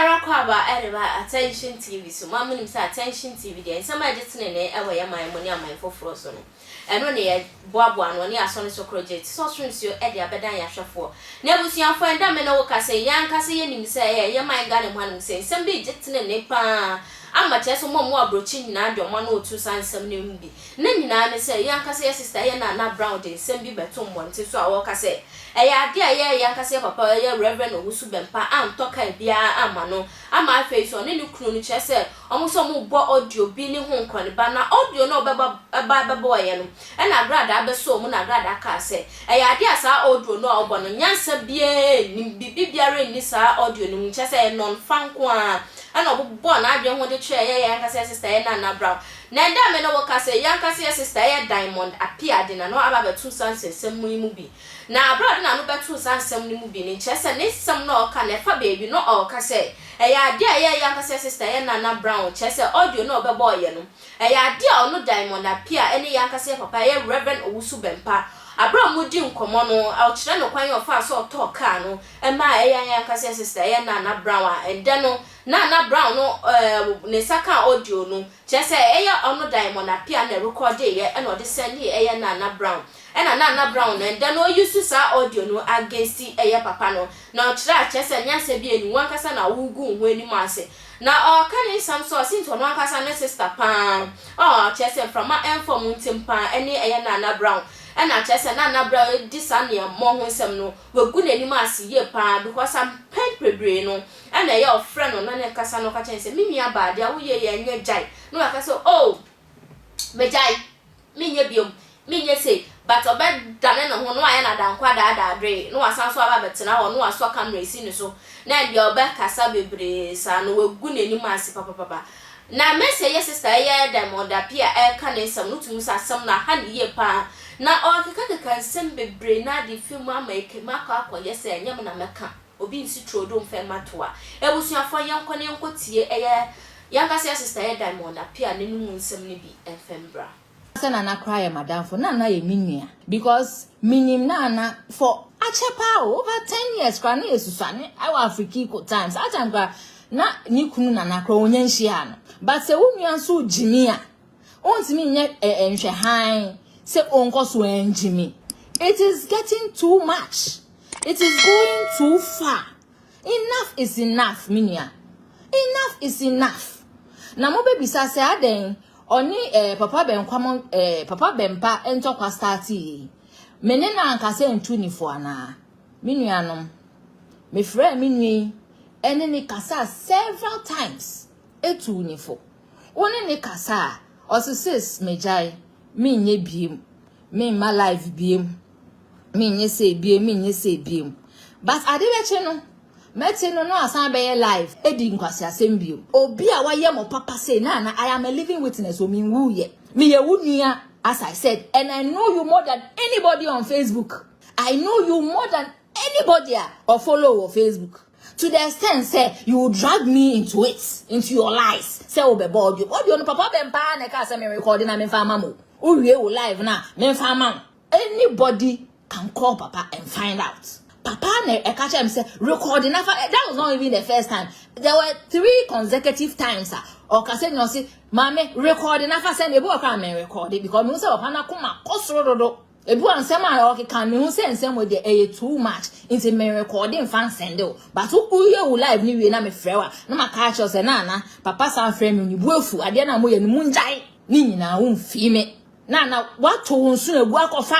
Biara kwaba attention TV so mama nim say attention TV dey nsema agitene ne ewe ye man money aman foforo so no eno ne ye boaboa no ne aso ne so project so nsuo e dey abedan ya hwefo na abusuafo enda me na wo kase yan kase ye nim say ye man ga ne ho anim say nsem bi agitene ne pa ama cheso mo abrochi nyina de omo na otu sansem ne mbi na nyina ne say yan kase ye sister ye na brown de nsem bi beto mbonte so a wo kase eya ade aye yan kase papa ye Reverend Owusu Bempah antoka bia ama no ama afeso ne ne kunu no chese omo so mo bo audio bi ne ho nkwane ba na audio no beba ye no e na grada abeso mo na grada ka se eya ade asa audio no obo no nyansa bia ni bibiare ni sa audio no chese non fanko a ana obo na adwe ho de che ye yan kase sister ye na brown na nda me no wo kase yan kase sister ye Diamond Appiah de na no aba betu sansem mu bi na abroad na no betu sansem ni mu bi ni chese ne sem no ka na fa baby no o kase eya ade ye yan kase sister ye na brown chese audio no obebo ye no eya ade ono Diamond Appiah ene yan kase papa ye Reverend Owusu Bempah abro mudi nkomo no awchire no kwan ofa so talk ka no ema eya yan kase sister ye na brown a ende no na brown no ne saka audio no chese eya ono Diamond Appiah na record ye e no de send eya na brown na brown and then no use sa audio no against eya papa no na chira chese nyanse bi eni wan kasa na wugu ho eni ase na o kan sam so since ono akasa na sister pa chese from my inform ntimpa eni eya na brown na chese na brown disania mo ho nsem no wagu neni ase ye pa because am pen prebre no na eya friend no na kasa no ka chese mimi abade a wo ye ye nwe jai no akasa oh me jai minye biom minye say but obed dane no ho no aye na dankwa da dre no asan so aba betena ho no aso camera si ni so na dia obed kasa bebre sa no wagu neni ase papa na me say yes sister ye Diamond Appiah e ka ne sam no tum sa sam na ha ne ye pa na o keka nsem bebre na de film ama ekema akọ yes enyem na meka obi nsi trodo mfe matoa ebusuafo yenko ne yenko tie eye yankase sister ye Diamond Appiah ne nu nsem ne bi enfembra Nana cry madam for Nana ye minia because minim Nana for achepa over 10 years kwana yesusane I Africa times atamka na ni kunu Nana kro onyanhia no but se wonua so jimia ontimi nye enhwe han se onko so enjimi it is getting too much, it is going too far. Enough is enough minia, enough is enough. Na mo be bisa se aden oni papa Bempah entokwa starti mene na ankase ntu ni fo ana minuanom me frɛ minui ene ni kasa several times etu ni fo woni ni kasa oseses mejai minye biem me ma live biem minye se biem but adebeche no meti no asan be live edi nkwasi asembio obi a waye mo papa say na I am a living witness o min wuye me ye wunua as I said, and I know you more than anybody on Facebook. I know you more than anybody or follow on Facebook. To the extent say you will drag me into it, into your lies. Say obeboard you. What do you know papa Bempah na ka say me recording na me fama mo. Uriye o live na me fama. Anybody can call papa and find out. Papa ne catch him say recording that was not even the first time. There were 3 consecutive times or can say no say mame recording afa say nebu akwa me record because me say papa na kuma kosorodo ebu ansem a o can me say nsem we dey too much into me recording fan send o but uye wo live ni we na me frewa na ma catch us na papa san frame me ni buafu ade na mo ye ni munjai ni nyina wo mfi me na wato wonsu na ebu akofa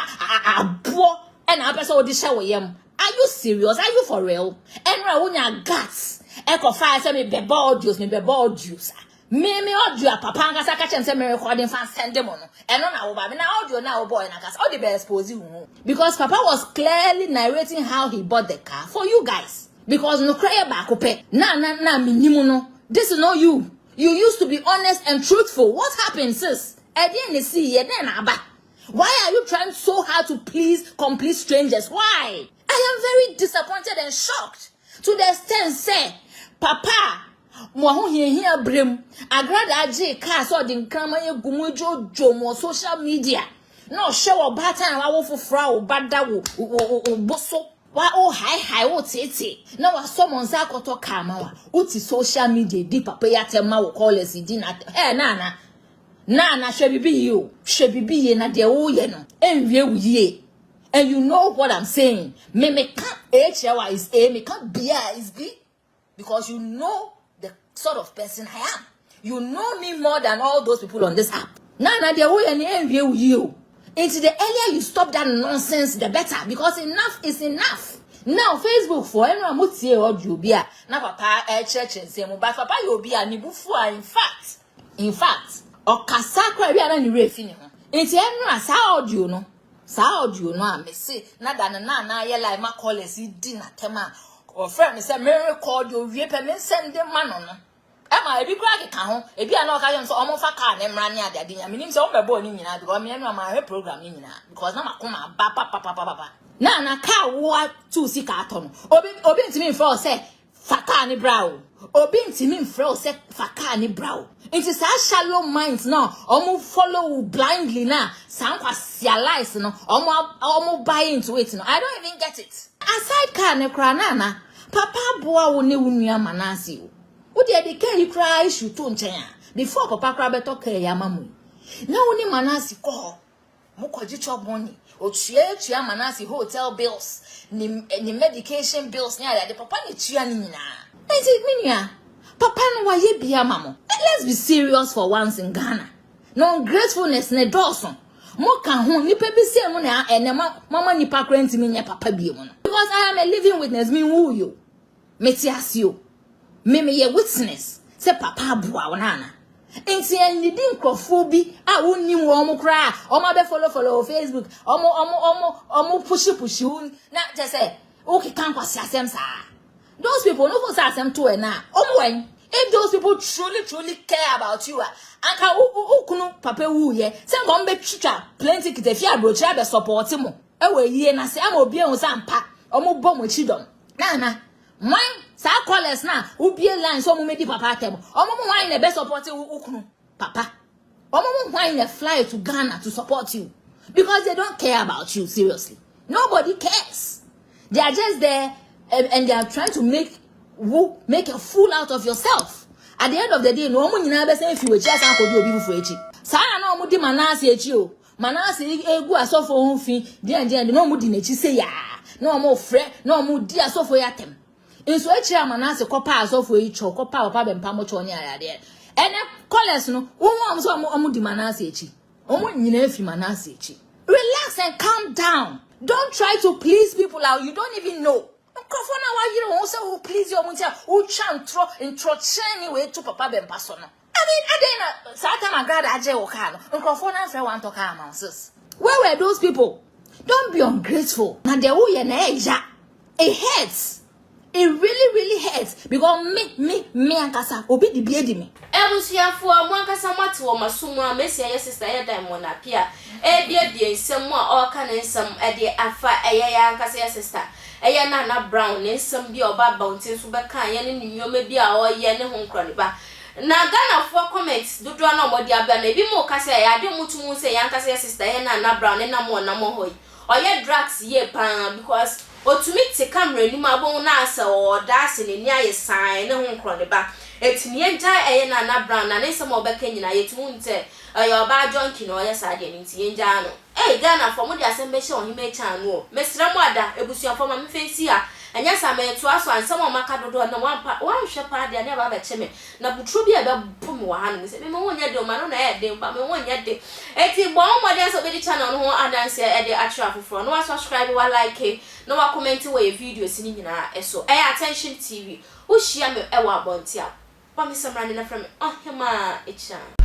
abo e na apese odi hye wo yam. Are you serious? Are you for real? Enra wunya guts. Eko fire say me beba audios, me audio papa ngasa ka chem say me recording fan send them on. Eno na wo ba me na audio na wo boy na gas. All the be expose you. Because papa was clearly narrating how he bought the car for you guys. Because no cry back ope. Na minimu no. This is not you. You used to be honest and truthful. What happened, sis? Edin is see ye then aba. Why are you trying so hard to please complete strangers? Why? I am very disappointed and shocked to the extent say, Papa, mo ho here brem, agrada aje car so the nkrama ye gumu mo social media. No show about time wa wo fofra wo bada wo boso wa o high o tete na wa someone say akoto kama wa uti social media di papa ya tema wo call us di na Naana shebibi ye na de wo ye no enwie wuye. And you know what I'm saying. Me can't HLY is A, me can't B is B. Because you know the sort of person I am. You know me more than all those people on this app. Naana de wo ye ni enwie wuye. Into the earlier you stop that nonsense, the better. Because enough is enough. Now Facebook for anyone who see audio be a na papa church and say, but papa you be a nibufu in fact, or kasakra be a ni refi ni ho. Into anyone sa audio no a me say na da na ye like ma call us di na tema or friend say me record you wie pe me send them man no. Ema ebi kura ke kan ho ebi ana ka yom so omo fa ka na mra ni ade nya menim se o mebo ni nyina because me enu ma program ni nyina because na makoma ba pa na ka wo tu sika ato no obi ntimi mfra o se fa ka ni bra o obi ntimi mfra o se fa ka ni bra o it is a shallow minds no omo follow blindly na san kwasialize no omo buy into it no I don't even get it aside ka ne kra na papa boa wo ne wunua manase o wo de can you cry shoot to nchen before papa cry beto ka ya mamu na woni manase ko mo kwaji choboni o tua manase hotel bills ni medication bills ni ade papa ni tua ni nyina enti minia papa no wa ye bia mamo let's be serious for once in Ghana no gratefulness ne doson mo kan ho nipa bi se mo na mama nipa krenti mi nya papa bi mo no because I am a living witness me who you metiasio me ye witness say papa boa wona enti enidi nkofo bi a wonnim wo mo kra o ma be follow Facebook omo push na just say okay kan kwasi asem sa those people no for say asem to e na omo wen if those people truly care about you anka ukunu papa wu ye say go mbe twitwa plenty kitafi abrochira be support mo e we yie na say am obi ehun sampa omo bom chidom na mwan sa callers na ubie line so mo medi papa atem omo mo wan na be support ukunu papa omo mo wan na fly to Ghana to support you because they don't care about you seriously nobody cares they are just there and they are trying to make a fool out of yourself at the end of the day no omo nyina be say if you just ankodi obi fufu echi sa na omo di manase echi o manase egu asofo hunfi die no omo di nechi say ya no omo frɛ no omo di asofo yatem inso echi amanase kopa asofo echi kopa Owusu Bempah mo cho ni ayade ene college no won so omo di manase echi omo nyina afi manase echi relax and calm down don't try to please people out you don't even know Nkofona wa yire won say who please your muntia who chantro intro chain way to Papa Bempah so no I mean adena sata magada aje wo ka no nkofona frɛ wan to ka amounts where were those people don't be ungrateful na de wo ye na eja it hurts it really hurts because me ankasa obi di bie di me ebusuafo mo ankasa mate wo masomo a mesia ye sister ye Diamond Appiah bie nsem a oka na nsem de afa eye ya ankasa ye sister eye Naana Brown nsem bi oba bounty so be kan ye ne nyoma bi a oye ne ho nkroni ba na Ghana for comments dodo na omodi abia na bi mo kasa ya de mutumu se ya ankasa ye sister ye Naana Brown na mo hoyi oye drugs ye pan because otumi te camera ni ma bon na asa o dase ne ni aye sign ne ho nkroni ba etini enja eye Naana Brown na ne nsem obeka nyina yetumu nte ayo ba jonki no oye sa de ni nti enja no Ghana for mo de asembe hye ohime chan no mesra mo ada ebusuafo ma mfensi a anya sa me to aso ansem o maka dodo na wan hwe pa de na ba ba cheme na butru bi e be pom wa hanu se me wonya de o ma no na e de ba me wonya de eti bo mo de so be di channel no ho adanse e de atra afoforo no wa subscribe wa like no wa comment wa video sini nyina eso Attention TV wo hia me e wa abonti a pa me samra ne na from me ohema echa